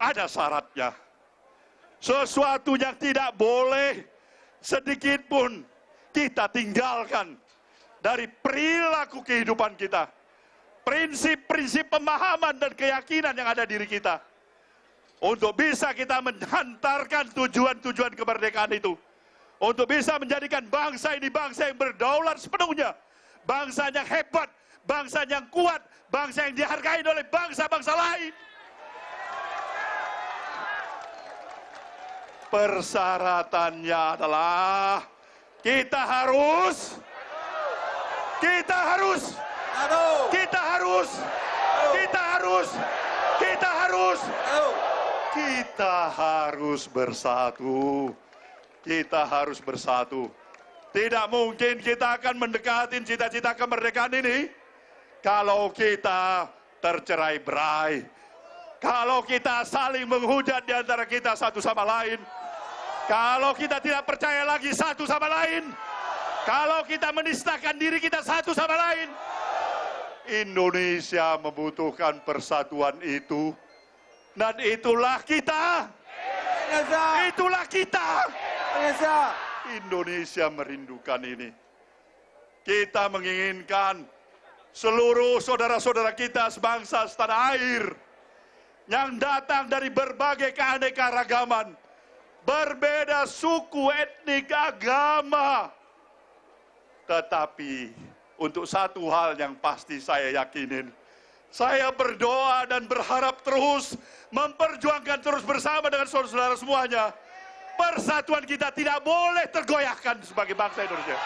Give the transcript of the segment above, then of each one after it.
ada syaratnya. Sesuatu yang tidak boleh sedikit pun kita tinggalkan dari perilaku kehidupan kita. Prinsip-prinsip pemahaman dan keyakinan yang ada diri kita. Untuk bisa kita menghantarkan tujuan-tujuan kemerdekaan itu. Untuk bisa menjadikan bangsa ini bangsa yang berdaulat sepenuhnya. Bangsa yang hebat, bangsa yang kuat, bangsa yang dihargai oleh bangsa-bangsa lain. Persyaratannya adalah kita harus bersatu. Kita harus bersatu. Tidak mungkin kita akan mendekati cita-cita kemerdekaan ini kalau kita tercerai-berai. Kalau kita saling menghujat di antara kita satu sama lain. Kalau kita tidak percaya lagi satu sama lain. Kalau kita menistakan diri kita satu sama lain. Indonesia membutuhkan persatuan itu. Dan itulah kita. Itulah kita. Indonesia merindukan ini. Kita menginginkan seluruh saudara-saudara kita sebangsa setanah air yang datang dari berbagai keanekaragaman, berbeda suku, etnik, agama. Tetapi untuk satu hal yang pasti saya yakinin, saya berdoa dan berharap terus memperjuangkan terus bersama dengan saudara-saudara semuanya. Persatuan kita tidak boleh tergoyahkan sebagai bangsa Indonesia.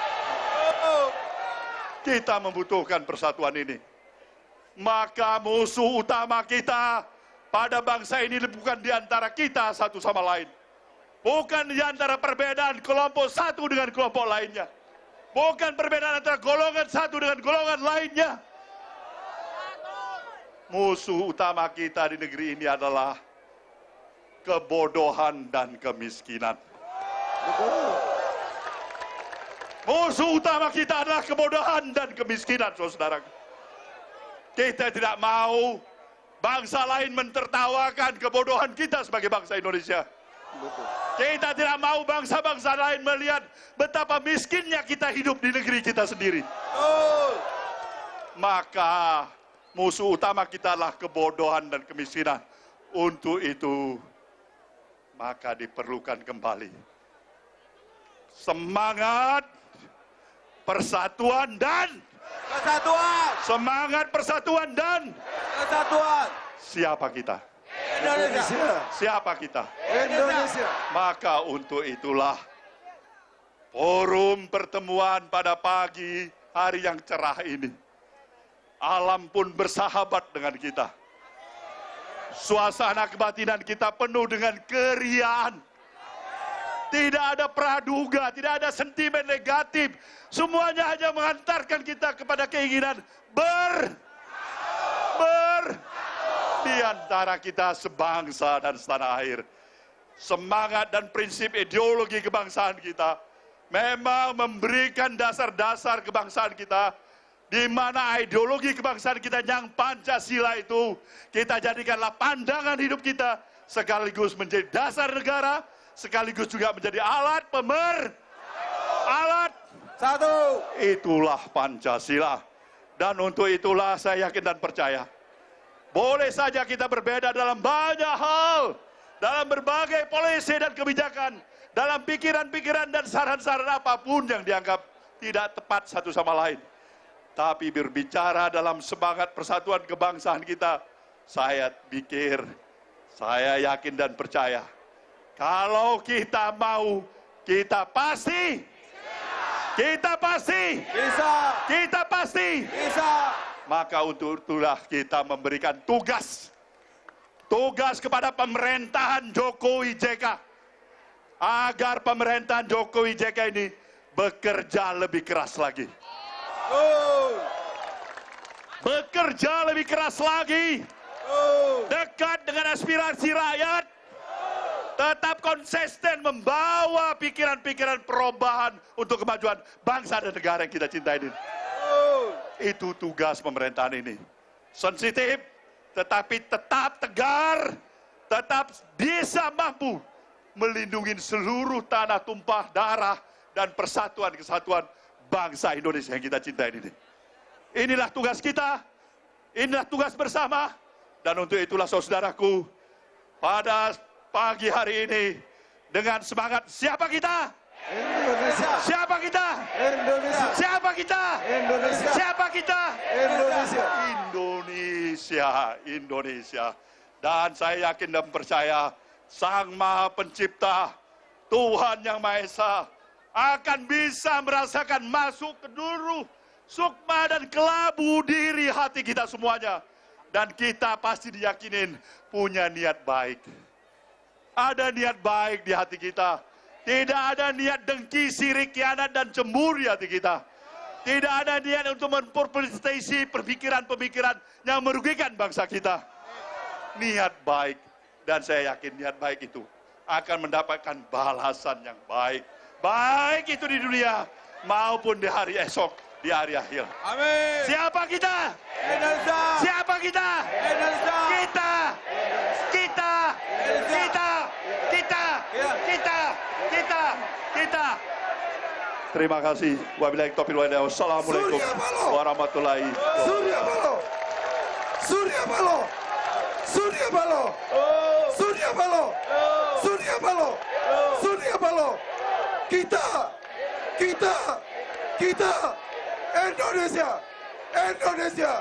Kita membutuhkan persatuan ini. Maka musuh utama kita pada bangsa ini bukan di antara kita satu sama lain. Bukan di antara perbedaan kelompok satu dengan kelompok lainnya. Bukan perbedaan antara golongan satu dengan golongan lainnya. Musuh utama kita di negeri ini adalah kebodohan dan kemiskinan. Musuh utama kita adalah kebodohan dan kemiskinan, saudara. Kita tidak mau bangsa lain mentertawakan kebodohan kita sebagai bangsa Indonesia. Kita tidak mau bangsa-bangsa lain melihat betapa miskinnya kita hidup di negeri kita sendiri. Maka musuh utama kita adalah kebodohan dan kemiskinan. Untuk itu, maka diperlukan kembali semangat persatuan dan semangat persatuan dan siapa kita? Indonesia. Siapa kita? Indonesia. Maka untuk itulah forum pertemuan pada pagi hari yang cerah ini. Alam pun bersahabat dengan kita. Suasana kebatinan kita penuh dengan keriaan. Tidak ada praduga, tidak ada sentimen negatif. Semuanya hanya mengantarkan kita kepada keinginan di antara kita sebangsa dan setanah air. Semangat dan prinsip ideologi kebangsaan kita memang memberikan dasar-dasar kebangsaan kita, di mana ideologi kebangsaan kita yang Pancasila itu kita jadikanlah pandangan hidup kita, sekaligus menjadi dasar negara, sekaligus juga menjadi alat satu. Itulah Pancasila. Dan untuk itulah saya yakin dan percaya, boleh saja kita berbeda dalam banyak hal, dalam berbagai polisi dan kebijakan, dalam pikiran-pikiran dan saran-saran apapun yang dianggap tidak tepat satu sama lain. Tapi berbicara dalam semangat persatuan kebangsaan kita, saya pikir, saya yakin dan percaya, kalau kita mau, kita pasti bisa. Maka untuk itulah kita memberikan tugas kepada pemerintahan Jokowi JK, agar pemerintahan Jokowi JK ini bekerja lebih keras lagi. Bekerja lebih keras lagi, dekat dengan aspirasi rakyat, tetap konsisten membawa pikiran-pikiran perubahan untuk kemajuan bangsa dan negara yang kita cintai ini. Itu tugas pemerintahan ini. Sensitif, tetapi tetap tegar, tetap bisa mampu melindungi seluruh tanah tumpah darah dan persatuan kesatuan bangsa Indonesia yang kita cintai ini. Inilah tugas kita, inilah tugas bersama, dan untuk itulah saudaraku, pada pagi hari ini dengan semangat siapa kita? Indonesia. Siapa kita? Indonesia. Siapa kita? Indonesia. Siapa kita? Indonesia. Indonesia, Indonesia. Dan saya yakin dan percaya Sang Maha Pencipta, Tuhan Yang Maha Esa akan bisa merasakan masuk ke seluruh sukma dan kelabu diri hati kita semuanya. Dan kita pasti diyakinin punya niat baik. Ada niat baik di hati kita. Tidak ada niat dengki, sirik, khianat, dan cemburu di hati kita. Tidak ada niat untuk memperpolitisasi pemikiran-pemikiran yang merugikan bangsa kita. Niat baik, dan saya yakin niat baik itu akan mendapatkan balasan yang baik. Baik itu di dunia maupun di hari esok, di hari akhir. Amin. Siapa kita? Indonesia. Siapa kita? Indonesia. Kita. Kita. Kita. Kita. Kita. Kita. Kita. Terima kasih. Wabillahi taufiq wal hidayah. Wassalamualaikum warahmatullahi wabarakatuh. Surya Paloh. Surya Paloh. Surya Paloh. Surya Paloh. Surya Paloh. Surya Paloh. Kita. Kita. Kita. Indonesia. Indonesia.